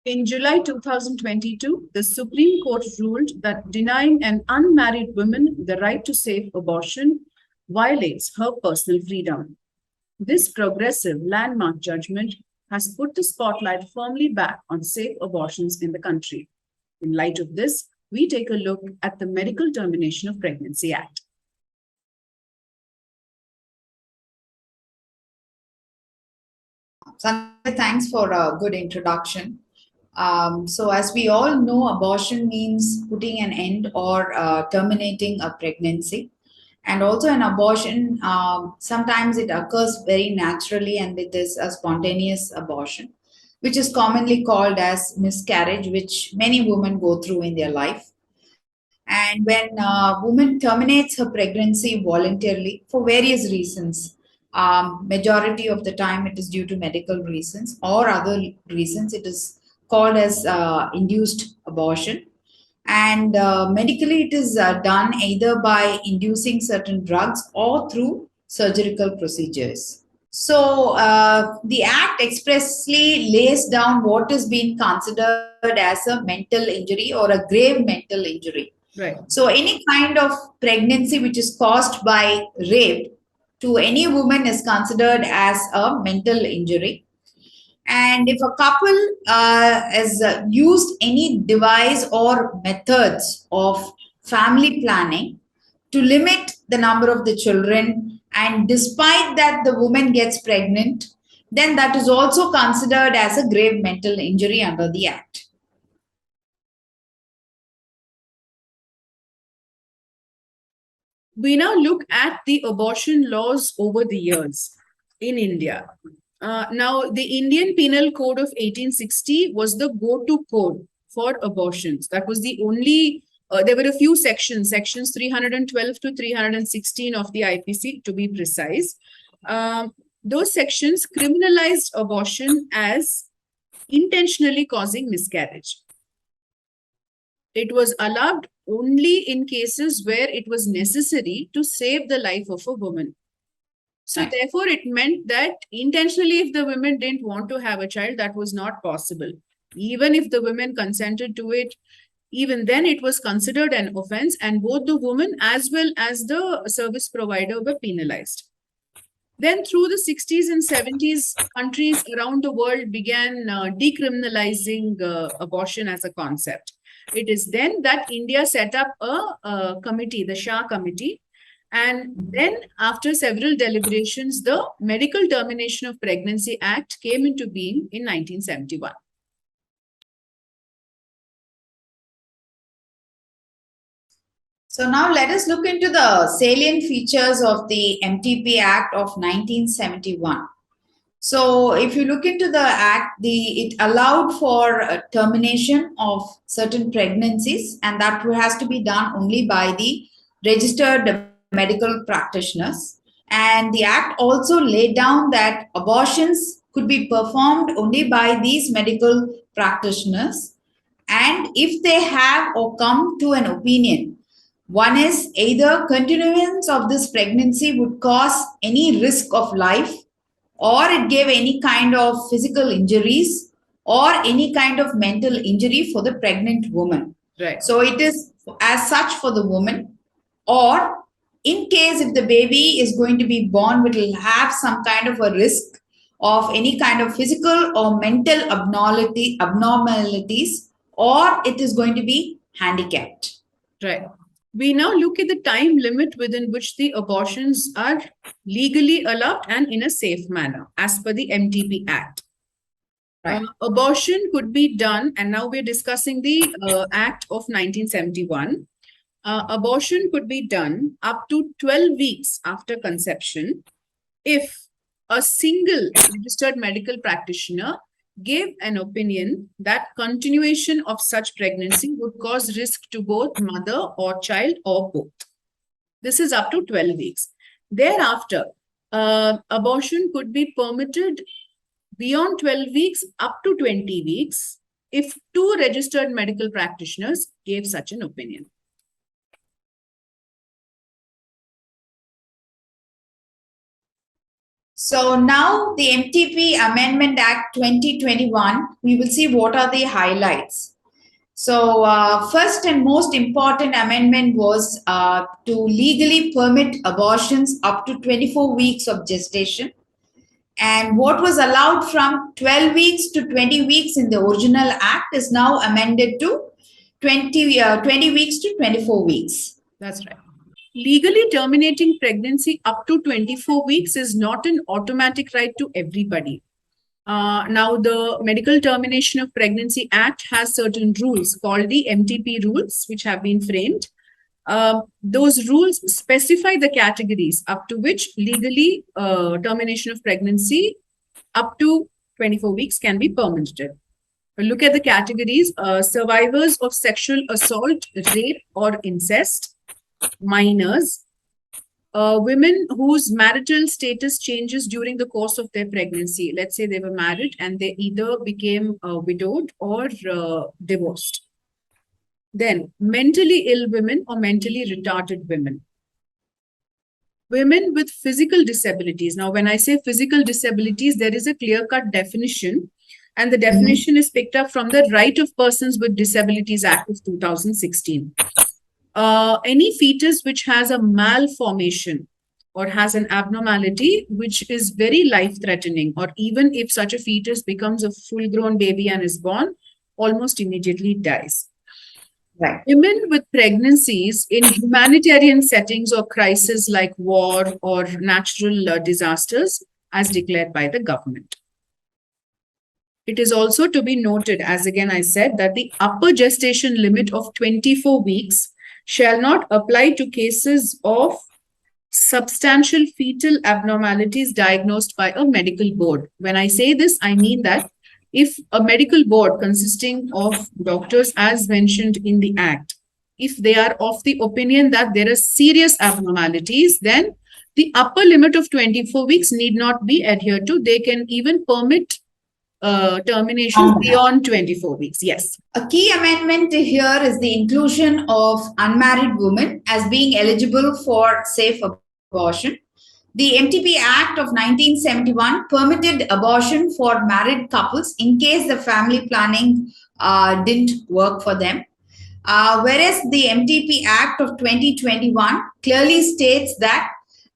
In July 2022, the Supreme Court ruled that denying an unmarried woman the right to safe abortion violates her personal freedom. This progressive landmark judgment has put the spotlight firmly back on safe abortions in the country. In light of this, we take a look at the Medical Termination of Pregnancy Act. Sandhya, thanks for a good introduction. So as we all know, abortion means putting an end or terminating a pregnancy. And also an abortion, sometimes it occurs very naturally and it is a spontaneous abortion, which is commonly called as miscarriage, which many women go through in their life. And when a woman terminates her pregnancy voluntarily for various reasons, majority of the time it is due to medical reasons or other reasons, it is called as induced abortion. And medically, it is done either by inducing certain drugs or through surgical procedures. So, the Act expressly lays down what is being considered as a mental injury or a grave mental injury. Right. So, any kind of pregnancy which is caused by rape to any woman is considered as a mental injury. And if a couple has used any device or methods of family planning to limit the number of the children, and despite that the woman gets pregnant, then that is also considered as a grave mental injury under the Act. We now look at the abortion laws over the years in India. Now, the Indian Penal Code of 1860 was the go-to code for abortions. That was the only, there were a few sections 312 to 316 of the IPC to be precise. Those sections criminalized abortion as intentionally causing miscarriage. It was allowed only in cases where it was necessary to save the life of a woman. So therefore, it meant that intentionally, if the women didn't want to have a child, that was not possible. Even if the women consented to it, even then it was considered an offense, and both the woman as well as the service provider were penalized. Then through the 60s and 70s, countries around the world began decriminalizing abortion as a concept. It is then that India set up a committee, the Shah Committee. And then after several deliberations, the Medical Termination of Pregnancy Act came into being in 1971. So now let us look into the salient features of the MTP Act of 1971. So if you look into the Act, it allowed for termination of certain pregnancies, and that has to be done only by the registered medical practitioners. And the Act also laid down that abortions could be performed only by these medical practitioners, and if they have or come to an opinion. One is either continuance of this pregnancy would cause any risk of life, or it gave any kind of physical injuries, or any kind of mental injury for the pregnant woman. Right. So it is as such for the woman, or in case if the baby is going to be born, it will have some kind of a risk of any kind of physical or mental abnormalities, or it is going to be handicapped. Right. We now look at the time limit within which the abortions are legally allowed and in a safe manner as per the MTP Act. Right. Abortion could be done, and now we're discussing the Act of 1971. Abortion could be done up to 12 weeks after conception if a single registered medical practitioner gave an opinion that continuation of such pregnancy would cause risk to both mother or child or both. This is up to 12 weeks. Thereafter, abortion could be permitted beyond 12 weeks up to 20 weeks if two registered medical practitioners gave such an opinion. So now the MTP Amendment Act 2021, we will see what are the highlights. So first and most important amendment was to legally permit abortions up to 24 weeks of gestation. And what was allowed from 12 weeks to 20 weeks in the original act is now amended to 20 weeks to 24 weeks. That's right. Legally terminating pregnancy up to 24 weeks is not an automatic right to everybody. Now, the Medical Termination of Pregnancy Act has certain rules called the MTP rules, which have been framed. Those rules specify the categories up to which legally termination of pregnancy up to 24 weeks can be permitted. Look at the categories: survivors of sexual assault, rape, or incest, minors, women whose marital status changes during the course of their pregnancy. Let's say they were married and they either became widowed or divorced. Then, mentally ill women or mentally retarded women. Women with physical disabilities. Now, when I say physical disabilities, there is a clear-cut definition, and the definition is picked up from the Right of Persons with Disabilities Act of 2016. Any fetus which has a malformation or has an abnormality which is very life-threatening, or even if such a fetus becomes a full-grown baby and is born, almost immediately dies. Right. Women with pregnancies in humanitarian settings or crises like war or natural disasters as declared by the government. It is also to be noted, as again I said, that the upper gestation limit of 24 weeks shall not apply to cases of substantial fetal abnormalities diagnosed by a medical board. When I say this, I mean that if a medical board consisting of doctors, as mentioned in the Act, if they are of the opinion that there are serious abnormalities, then the upper limit of 24 weeks need not be adhered to. They can even permit termination beyond 24 weeks. Yes. A key amendment here is the inclusion of unmarried women as being eligible for safe abortion. The MTP Act of 1971 permitted abortion for married couples in case the family planning didn't work for them. Whereas the MTP Act of 2021 clearly states that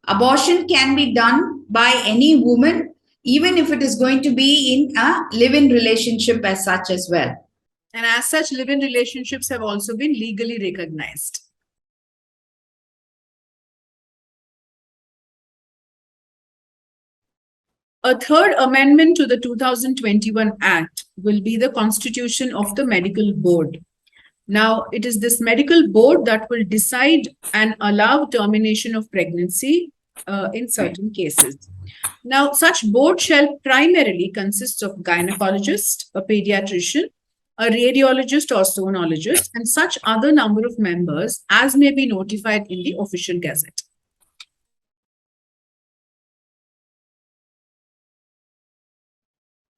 abortion can be done by any woman, even if it is going to be in a live-in relationship as such as well. And as such, live-in relationships have also been legally recognized. A third amendment to the 2021 Act will be the constitution of the medical board. Now, it is this medical board that will decide and allow termination of pregnancy in certain cases. Now, such board shall primarily consist of gynecologist, a pediatrician, a radiologist or sonologist, and such other number of members as may be notified in the official gazette.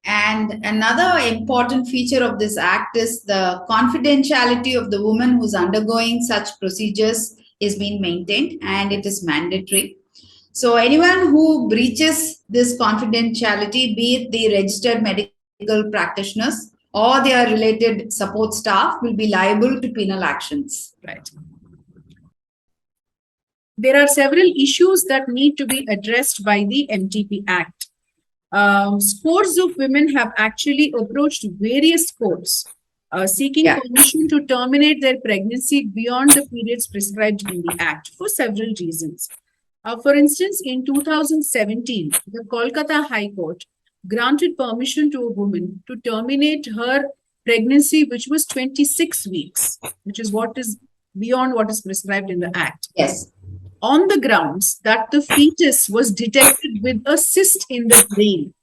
And another important feature of this act is the confidentiality of the woman who's undergoing such procedures is being maintained, and it is mandatory. So anyone who breaches this confidentiality, be it the registered medical practitioners or their related support staff, will be liable to penal actions. Right. There are several issues that need to be addressed by the MTP Act. Scores of women have actually approached various courts seeking permission to terminate their pregnancy beyond the periods prescribed in the Act for several reasons. For instance, in 2017, the Kolkata High Court granted permission to a woman to terminate her pregnancy, which was 26 weeks, which is what is beyond what is prescribed in the Act. Yes. On the grounds that the fetus was detected with a cyst in the brain,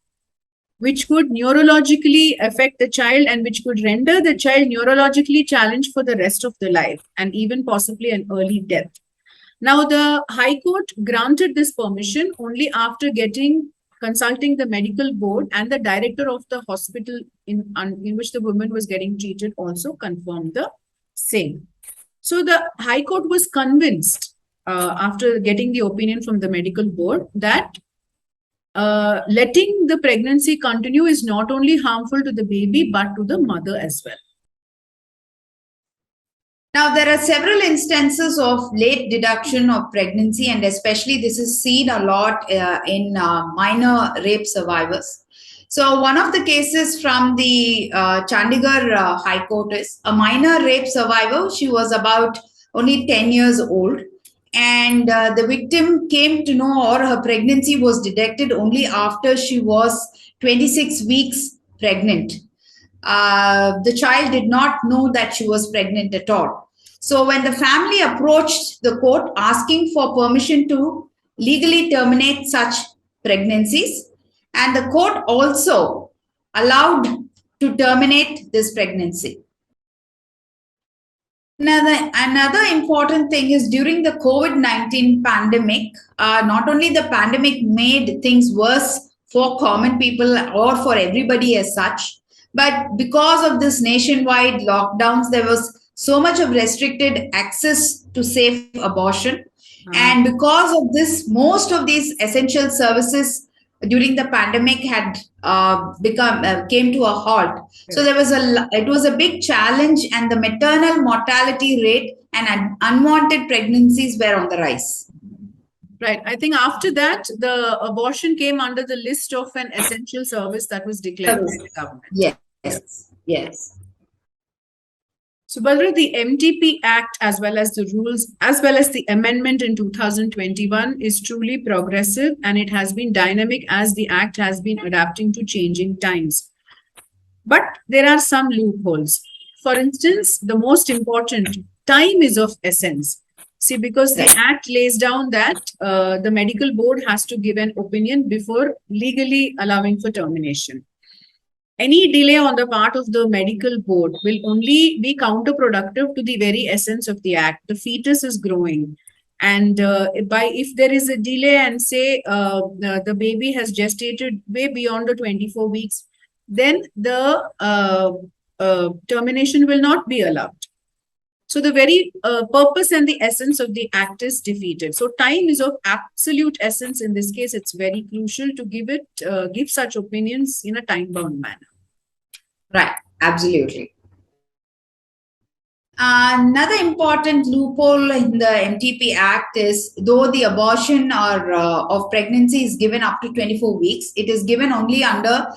which could neurologically affect the child and which could render the child neurologically challenged for the rest of their life and even possibly an early death. Now, the High Court granted this permission only after consulting the medical board, and the director of the hospital in which the woman was getting treated also confirmed the same. So the High Court was convinced after getting the opinion from the medical board that letting the pregnancy continue is not only harmful to the baby, but to the mother as well. Now, there are several instances of late deduction of pregnancy, and especially this is seen a lot in minor rape survivors. So, one of the cases from the Chandigarh High Court is a minor rape survivor. She was about only 10 years old, and the victim came to know, or her pregnancy was detected only after she was 26 weeks pregnant. The child did not know that she was pregnant at all. So, when the family approached the court asking for permission to legally terminate such pregnancies, and the court also allowed to terminate this pregnancy. Another important thing is during the COVID-19 pandemic, not only the pandemic made things worse for common people or for everybody as such, but because of this nationwide lockdowns, there was so much of restricted access to safe abortion. And because of this, most of these essential services during the pandemic had came to a halt. So there was it was a big challenge, and the maternal mortality rate and unwanted pregnancies were on the rise. Right. I think after that, the abortion came under the list of an essential service that was declared by the government. Yes. Subathra, the MTP Act, as well as the rules, as well as the amendment in 2021, is truly progressive, and it has been dynamic as the Act has been adapting to changing times. But there are some loopholes. For instance, the most important, time is of essence. See, because the Act lays down that the medical board has to give an opinion before legally allowing for termination. Any delay on the part of the medical board will only be counterproductive to the very essence of the Act. The fetus is growing. And if there is a delay and say the baby has gestated way beyond the 24 weeks, then the termination will not be allowed. So the very purpose and the essence of the Act is defeated. So time is of absolute essence. In this case, it's very crucial to give such opinions in a time-bound manner. Right, absolutely. Another important loophole in the MTP Act is, though the abortion or of pregnancy is given up to 24 weeks, it is given only under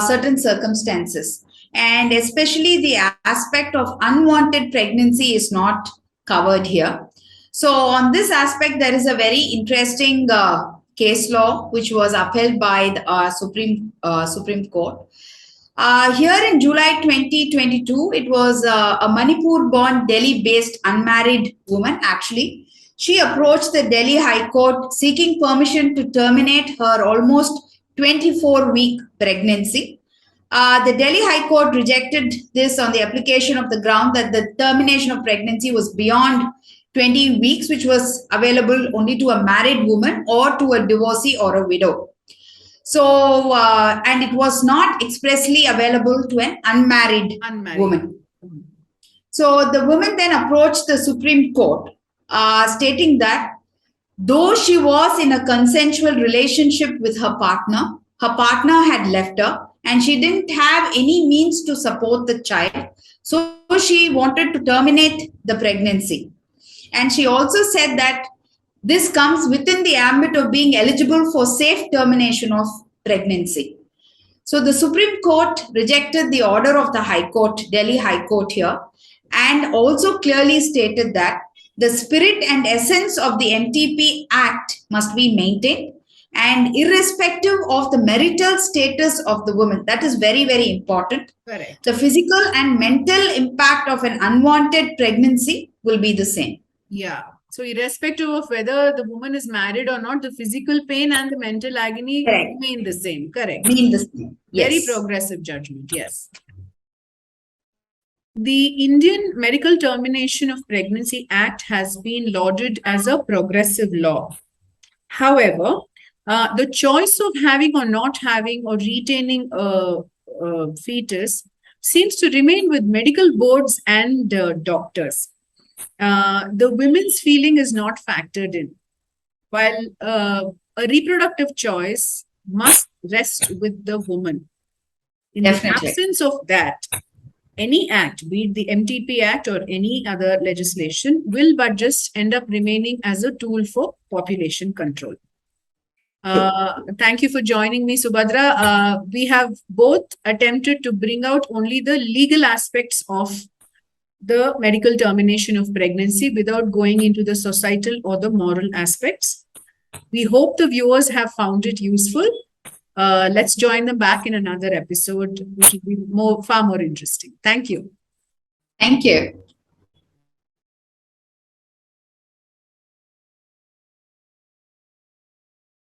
certain circumstances. And especially the aspect of unwanted pregnancy is not covered here. So on this aspect, there is a very interesting case law which was upheld by the Supreme Court. Here in July 2022, it was a Manipur-born Delhi-based unmarried woman, actually. She approached the Delhi High Court seeking permission to terminate her almost 24-week pregnancy. The Delhi High Court rejected this on the application of the ground that the termination of pregnancy was beyond 20 weeks, which was available only to a married woman or to a divorcee or a widow. So, and it was not expressly available to an unmarried woman. So the woman then approached the Supreme Court, stating that though she was in a consensual relationship with her partner had left her, and she didn't have any means to support the child. So she wanted to terminate the pregnancy. And she also said that this comes within the ambit of being eligible for safe termination of pregnancy. So the Supreme Court rejected the order of the High Court, Delhi High Court here, and also clearly stated that the spirit and essence of the MTP Act must be maintained, and irrespective of the marital status of the woman. That is very, very important. Correct. The physical and mental impact of an unwanted pregnancy will be the same. Yeah. So irrespective of whether the woman is married or not, the physical pain and the mental agony remain the same. Correct. Mean the same. Yes. Very progressive judgment. Yes. The Indian Medical Termination of Pregnancy Act has been lauded as a progressive law. However, the choice of having or not having or retaining a fetus seems to remain with medical boards and doctors. The women's feeling is not factored in. While a reproductive choice must rest with the woman. In Definitely. the absence of that, any act, be it the MTP Act or any other legislation, will but just end up remaining as a tool for population control. Thank you for joining me, Subhadra. We have both attempted to bring out only the legal aspects of the medical termination of pregnancy without going into the societal or the moral aspects. We hope the viewers have found it useful. Let's join them back in another episode, which will be far more interesting. Thank you. Thank you.